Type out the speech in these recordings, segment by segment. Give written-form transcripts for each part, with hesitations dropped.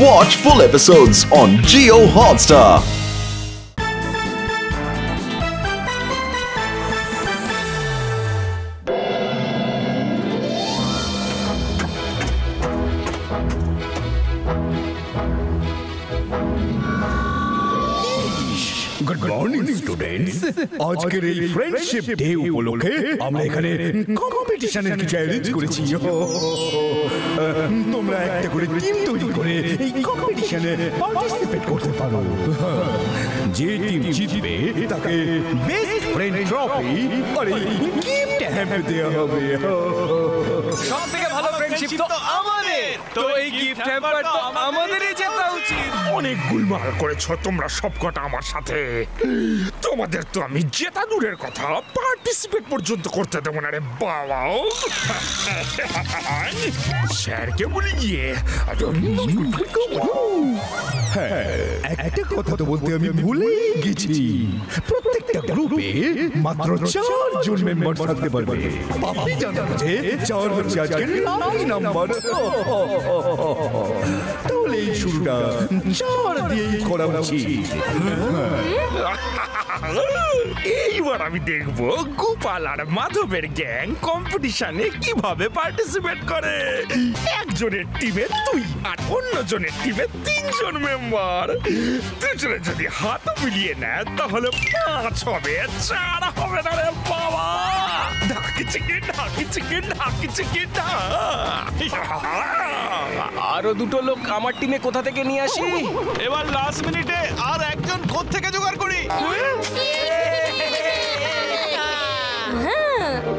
Watch full episodes on Jio Hotstar. Good morning students, আজকের এই friendship day উপলক্ষে আমরা এখানে কম্পিটিশনের কিছু অ্যারেঞ্জ করেছি। তোমরা একটা করে টিম তৈরি করে এই কম্পিটিশনে পার্টিসিপেট করতে পারো। যে টিম জিতবে তাকে বেস্ট ফ্রেন্ড ট্রফি আর এই গিফট হ্যাম্পার দেওয়া হবে। সবথেকে ভালো ফ্রেন্ডশিপ তো আমাদের, তো এই গিফট হ্যাম্পার তো আমাদেরই জেতা উচিত। অনেক গুলমাল করেছো তোমরা সবকটা আমার সাথে। তোমাদের তো আমি জেতা দূরের কথা, পার্টিসিপেট পর্যন্ত করতে দেবো না রে বাবা। স্যারকে বলে গিয়ে একটা কথা তো বলতে আমি ভুলে গেছি, প্রত্যেকটা গ্রুপে মাত্র 4 জন মেম্বার থাকতে পারবে। আপনি জানেন যে 4 হচ্ছে আজকের লাকি নাম্বার। তাহলে এই শুরুটা 4 দিয়েই করা উচিত। এইবার আমি দেখবো গোপাল আর মাধবের গ্যাং কম্পিটিশনে কিভাবে পার্টিসিপেট করে। একজনের টিমে 2 আর অন্যজনের টিমে 3 জন মেম্বার। দুজনে যদি হাত মিলিয়ে নেয় তাহলে 5 হবে, 4 হবে না রে বাবা। ঢাকি চিকেন ঢাকি চিকেন ঢাকি চিকেন। আরো 2টো লোক আমার টিমে কোথা থেকে নিয়ে আসি? এবার লাস্ট মিনিটে আর একজন কোথা থেকে জোগাড় করি?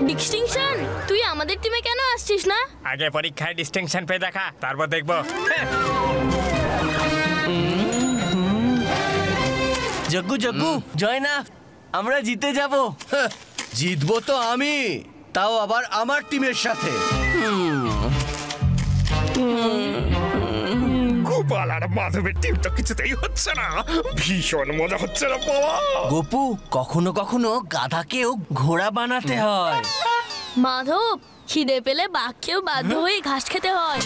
ডিস্টিংশন, তুই আমাদের টিমে কেন আসছিস না? আগে পরীক্ষায় ডিস্টিংশন পেয়ে দেখা, তারপর দেখবো। জগ্গু জগ্গু, জয় না, আমরা জিতে যাব। জিতবো তো আমি, তাও আবার আমার টিমের সাথে। গোপাল আর মাধবের টিম তো কিছুতেই হচ্ছে না। ভীষণ মজা হচ্ছে না বাবা। গোপু, কখনো কখনো গাধাকেও ঘোড়া বানাতে হয়। মাধব, খিদে পেলে বাঘকেও বাধ্য হয়ে ঘাস খেতে হয়।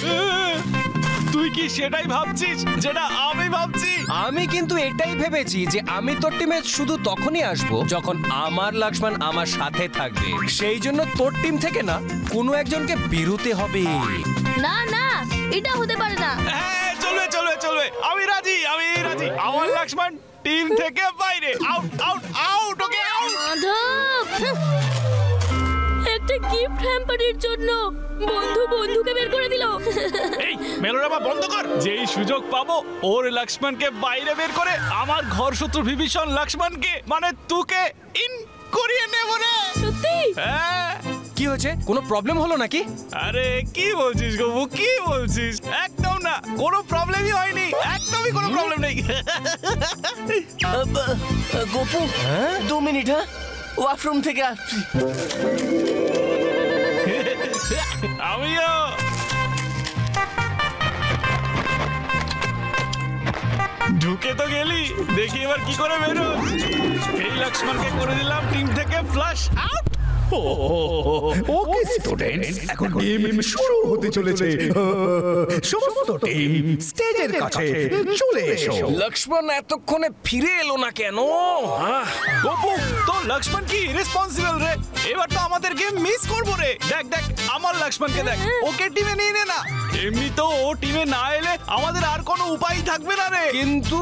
তুই কি সেটাই ভাবছিস যেটা আমি ভাবছি? আমি কিন্তু এটাই ভেবেছি যে আমি তোর টিমে শুধু তখনই আসবো যখন আমার লক্ষ্মণ আমার সাথে থাকবে। সেই জন্য তোর টিম থেকে না কোনো একজনকে বেরোতে হবে। না না, এটা হতে পারে না। হ্যাঁ, চলবে চলবে চলবে, আমি রাজি আমি রাজি। আমার লক্ষ্মণ টিম থেকে বাইরে, আউট আউট আউট। ওকে আউট। মাধব, একটা গিফট হ্যাম্পারের জন্য বন্ধু বন্ধুকে বের করে দিল। এই মেলোড্রামা বন্ধ কর। যেই সুযোগ পাবো ওর লক্ষ্মণকে বাইরে বের করে আমার ঘর শত্রু বিভীষণ লক্ষ্মণকে মানে তোকে ইন করিয়ে নেব রে। সত্যি? হ্যাঁ। কি হয়েছে? কোনো প্রবলেম হলো নাকি? আরে কি বলছিস গবু, কি বলছিস? একদম না, কোনো প্রবলেমই হয়নি, একদমই কোনো প্রবলেম নেই। গোপু, 2 মিনিট, হ্যাঁ, ওয়াশরুম থেকে আসছি। আমিও। ঢুকে তো গেলি, দেখি এবার কি করে বেরো। এই লক্ষ্মণকে করে দিলাম টিম থেকে ফ্লাশ আউট। ওকে স্টুডেন্টস, এখন গেম শুরু হতে চলেছে। সমস্ত টিম স্টেজের কাছে চলে এসো। লক্ষ্মণ এতক্ষণে ফিরে এলো না কেন? গপু, তোর লক্ষ্মণ কি ইরেসপন্সিবল রে। এবার তো আমাদের গেম মিস করবো রে। দেখ দেখ আমার লক্ষ্মণকে দেখ, ওকে টিমে নিয়ে নে না। এমনি তো ও টিমে না এলে আমাদের আর কোনো উপায় থাকবে না রে। কিন্তু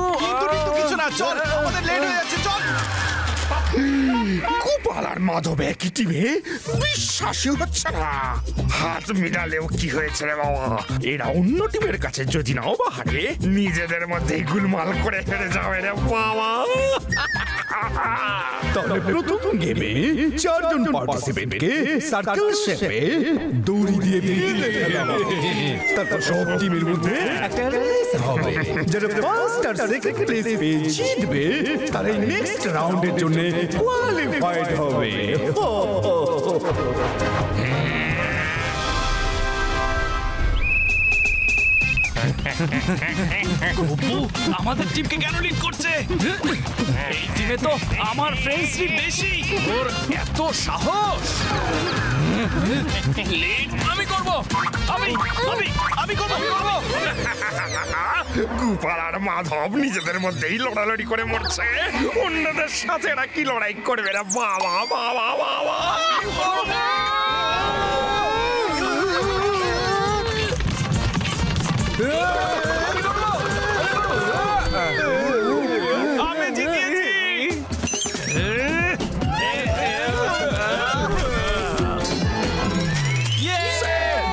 কিছু না, চল, আমাদের লেট হয়ে যাচ্ছে, চল। গোপাল আর মাধব একই টিমে, বিশ্বাসই হচ্ছে না। হাত মিলালেও কি হয়েছে রে বাবা। এরা অন্য টিমের কাছে যদি নাও বা হারে, নিজেদের মধ্যেই গুলমাল করে হেরে যাবে রে বাবা। তাহলে প্রথম গেমে 4 জন পার্টিসিপেন্টকে সার্কেল শেপে দড়ি দিয়ে ফেলা হবে। তারপর সব টিমের মধ্যে একটা রেস হবে। যারা ফার্স্ট আর সেকেন্ড প্লেস পেয়ে জিতবে তারাই নেক্সট রাউন্ডের জন্য কোয়ালিফাইড হবে। আমাদের টিমকে কেন লিড করছে? এই টিমে তো আমার ফ্রেন্ডশিপ বেশি। ওর এত সাহস। লিড আমি করব, আমি আমি আমি করব। গোপাল আর মাধব নিজেদের মধ্যেই লড়ালড়ি করে মরছে, অন্যদের সাথে এরা কি লড়াই করবে না? বাবা বাবা বাবা, আমি জিতেছি।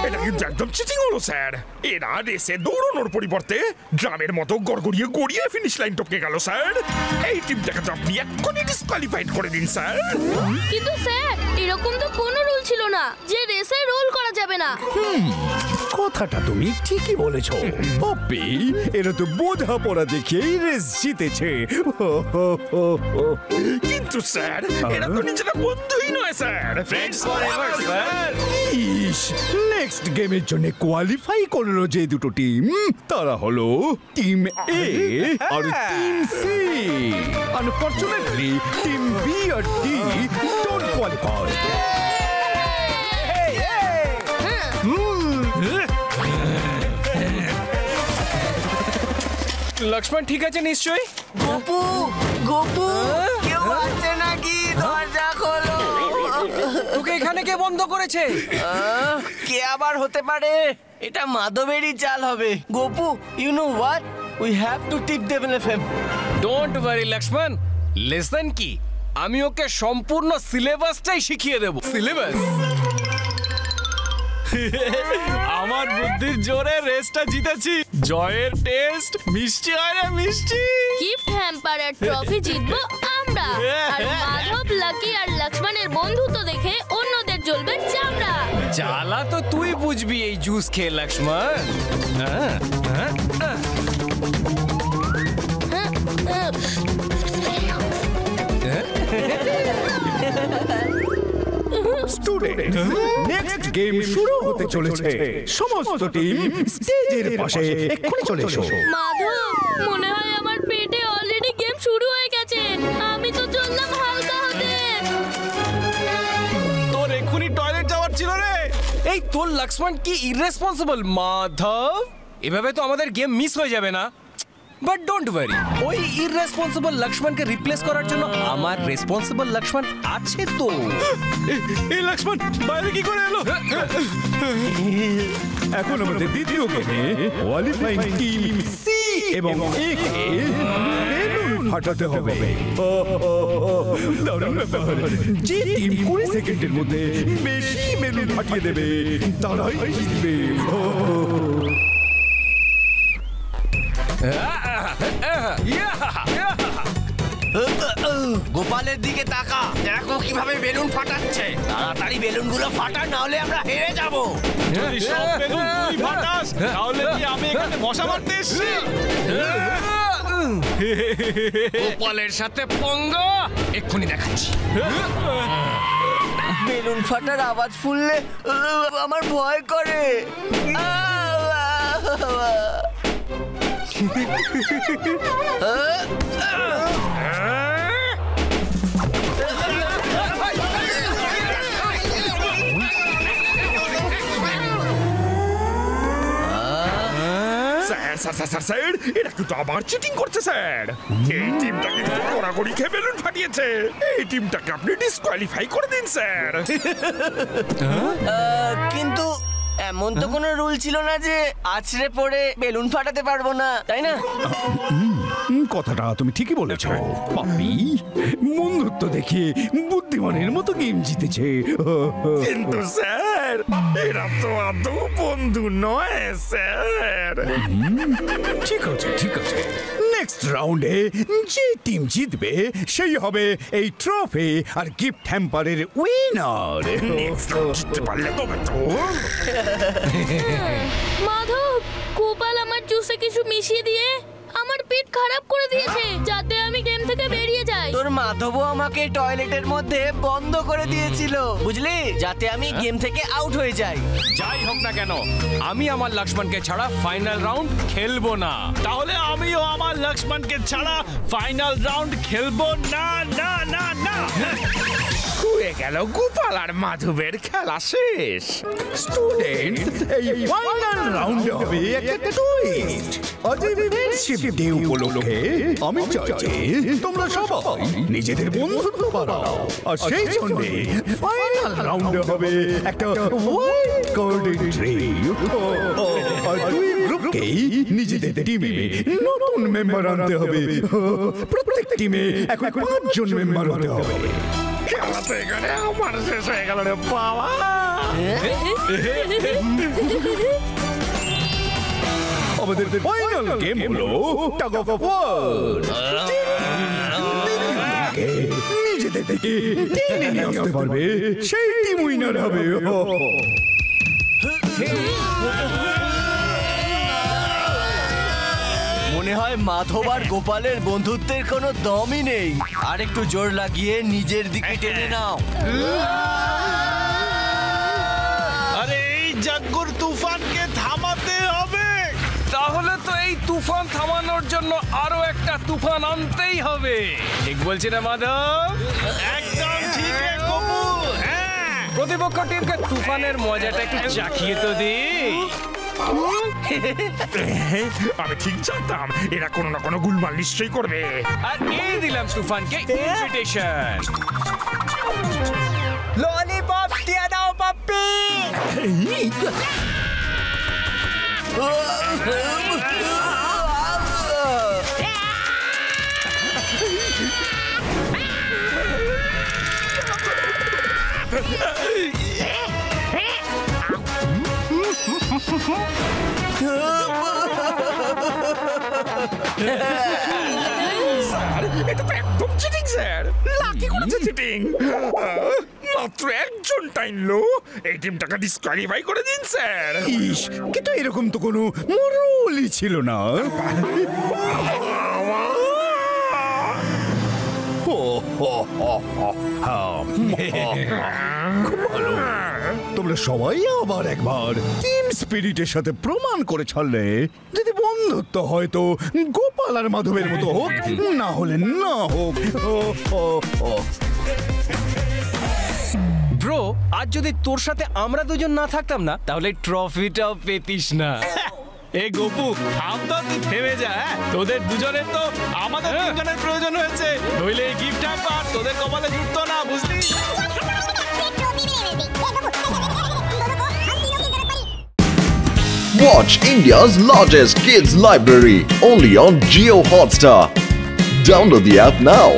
এটা কিন্তু একদম চিটিং হলো স্যার। এরা রেসে দৌড়ানোর পরিবর্তে ড্রামের মতো গড়গড়িয়ে গড়িয়ে ফিনিশ লাইন টপকে গেল স্যার। এই টিমটাকে তো আপনি এক্ষুনি ডিসকোয়ালিফাইড করে দিন স্যার। কিন্তু স্যার এরকম তো কোনো রুল ছিল না যে রেসে রোল করা যাবে না। কথাটা তুমি ঠিকই বলেছো পপি, এরা তো বোঝাপড়া দেখেই রেস জিতেছে। কিন্তু স্যার এরা তো নিজেরা বন্ধুই নয় স্যার, ফ্রেন্ডস ফরএভার স্যার। ইস, নেক্সট গেমের জন্য কোয়ালিফাই করলো যে দুটো টিম, তারা হলো টিম এ আর team C. Unfortunately team B আর ডি ডোন্ট কোয়ালিফাই। লক্ষ্মণ ঠিক আছে নিশ্চয়ই? গোপু গোপু কেউ আছে নাকি? দরজা খোলো। তোকে এখানে কে বন্ধ করেছে? কে আবার হতে পারে? এটা মাধবেরই চাল হবে। Gopu, you know what, we have to tip them FM. Don't worry Lakshman, lesson কি আমি ওকে সম্পূর্ণ সিলেবাসটাই শিখিয়ে দেব। সিলেবাস? আমার বুদ্ধির জোরে রেসটা জিতেছি। জয়ের টেস্ট মিষ্টি হয় রে মিষ্টি। গিফট হ্যাম্পার আর ট্রফি জিতবো আমরা। আর মাধব, লাকি আর লক্ষ্মণের বন্ধুত্ব দেখে অন্যদের জ্বলবে চামড়া। জ্বালা তো তুই বুঝবি এই জুস খেয়ে লক্ষ্মণ। স্টুডেন্ট, নেক্সট গেম শুরু হতে চলেছে। সমস্ত টিম স্টেজের পাশে এক্ষুনি চলে এসো। মাধব, মনে হয় আমার পেটে অলরেডি গেম শুরু হয়ে গেছে। আমি তো চললাম হালকা হতে। তোর এক্ষুনি টয়লেট যাওয়ার ছিল রে। এই তোর লক্ষ্মণ কি ইররেসপন্সিবল মাধব। এভাবে তো আমাদের গেম মিস হয়ে যাবে না। বাট ডোন্ট ওয়ারি, ওই ইররেসপন্সিবল লক্ষ্মণকে রিপ্লেস করার জন্য আমার রেসপন্সিবল লক্ষ্মণ আছে তো। এই লক্ষ্মণ বাইরে কি করে এলো? এখন আমাদের দ্বিতীয় গেমে কোয়ালিফাইং টিম সি এবং এ কে বেলুন ফাটাতে হবে। দারুণ ব্যাপার। যে টিম 20 সেকেন্ডের মধ্যে বেশি বেলুন ফাটিয়ে দেবে তারাই জিতবে। গোপালের দিকে তাকা, দেখো কিভাবে বেলুন ফাটাচ্ছে। তাড়াতাড়ি বেলুনগুলো ফাটা, না হলে আমরা হেরে যাব। যদি সব বেলুন তুই ফাটাস তাহলে কি আমি এখানে মশা মারতে এসেছি? গোপালের সাথে পঙ্গা এক্ষুনি দেখাচ্ছি। বেলুন ফাটার আওয়াজ শুনলে আমার ভয় করে। স্যার এরা কিন্তু আবার চিটিং করছে স্যার। এই টিমটা কিন্তু গোড়াগড়ি খেয়ে বেলুন ফাটিয়েছে। এই টিমটাকে আপনি ডিসকোয়ালিফাই করে দিন স্যার। কিন্তু এমন তো কোনো রুল ছিল না যে আছড়ে পড়ে বেলুন ফাটাতে পারবো না, তাই না? কথাটা তুমি ঠিকই বলেছ পাপি। বন্ধুত্ব দেখিয়ে বুদ্ধিমানের মতো গেম জিতেছে। কিন্তু স্যার এরা তো আদৌ বন্ধু নয় স্যার। ঠিক আছে ঠিক আছে, নেক্সট রাউন্ডে যে টিম জিতবে সেই হবে এই ট্রফি আর গিফট হ্যাম্পারের উইনার। জিততে পারলে তবে তো। মাধব, গোপাল আমার জুসে কিছু মিশিয়ে দিয়ে আমার পেট খারাপ করে দিয়েছে, যাতে আমি গেম থেকে বেরিয়ে যাই। তোর মাধবও আমাকে টয়লেটের মধ্যে বন্ধ করে দিয়েছিল, বুঝলি, যাতে আমি গেম থেকে আউট হয়ে যাই। যাই হোক না কেন, আমি আমার লক্ষ্মণকে ছাড়া ফাইনাল রাউন্ড খেলবো না। তাহলে আমিও আমার লক্ষ্মণকে ছাড়া ফাইনাল রাউন্ড খেলবো না না না না। হয়ে গেল গোপাল আর মাধবের খেলা শেষ। স্টুডেন্টস, এই ফাইনাল রাউন্ডে হবে একটা টুইস্ট। আজ ফ্রেন্ডশিপ ডে উপলক্ষে আমি চাইছি তোমরা সবাই নিজেদের বন্ধুত্ব বাড়াও, আর সেই জন্য ফাইনাল রাউন্ডে হবে একটা ওয়াইল্ড কার্ড এন্ট্রি। আর দুই গ্রুপকেই নিজেদের টিমে নতুন মেম্বার আনতে হবে। প্রত্যেক টিমে এখন 5 জন মেম্বার হতে হবে। খেলা তো এখানে আমার শেষ হয়ে গেল রে বাবা। আমাদের ফাইনাল গেম হলো টাগ অফ ওয়ার। নিজেদের থেকে টেনে নিয়ে আসতে পারবে সেই টিম উইনার হবে। মনে হয় মাধব আর গোপালের বন্ধুত্বের কোনো দমই নেই। আর একটু জোর লাগিয়ে নিজের দিকে টেনে নাও। আরে এই জাগ্গুর তুফানকে থামাতে হবে। তাহলে তো এই তুফান থামানোর জন্য আরো একটা তুফান আনতেই হবে। ঠিক বলছি না মাধব? একদম ঠিক রে গপু। হ্যাঁ, প্রতিপক্ষ টিমকে তুফানের মজাটা একটু চাখিয়ে তো দি। আমি ঠিক জানতাম এরা কোনো না কোনো গুলমাল নিশ্চয়ই করবে। আর এই দিলাম তুফানকে ইনভিটেশন। ললিপপ দিয়ে দাও পাপ্পি। স্যার, এটা তো একদম চিটিং স্যার। লাকি করেছে চিটিং। মাত্র একজন টাইনলো, এই টিমটাকে ডিসকোয়ালিফাই করে দিন স্যার। ইস, কিন্তু এরকম তো কোনো মোরলই ছিল না। তোমরা সবাই আবার একবার টিম স্পিরিটের সাথে প্রমাণ করে ছাড়লে যদি বন্ধুত্ব হয়তো গোপাল আর মাধবের মতো হোক, না হলে না হোক। ব্রো, আজ যদি তোর সাথে আমরা দুজন না থাকতাম না, তাহলে ট্রফিটাও পেতিস না। এ গপু, থাম তো, তুই থেমে যা। তোদের দুজনের তো আমাদের দুজনের প্রয়োজন হয়েছে, নইলে এই গিফট হ্যাম্পার তোদের কপালে জুটতো না, বুঝলি? Watch India's largest kids library only on Jio Hotstar. Download the app now.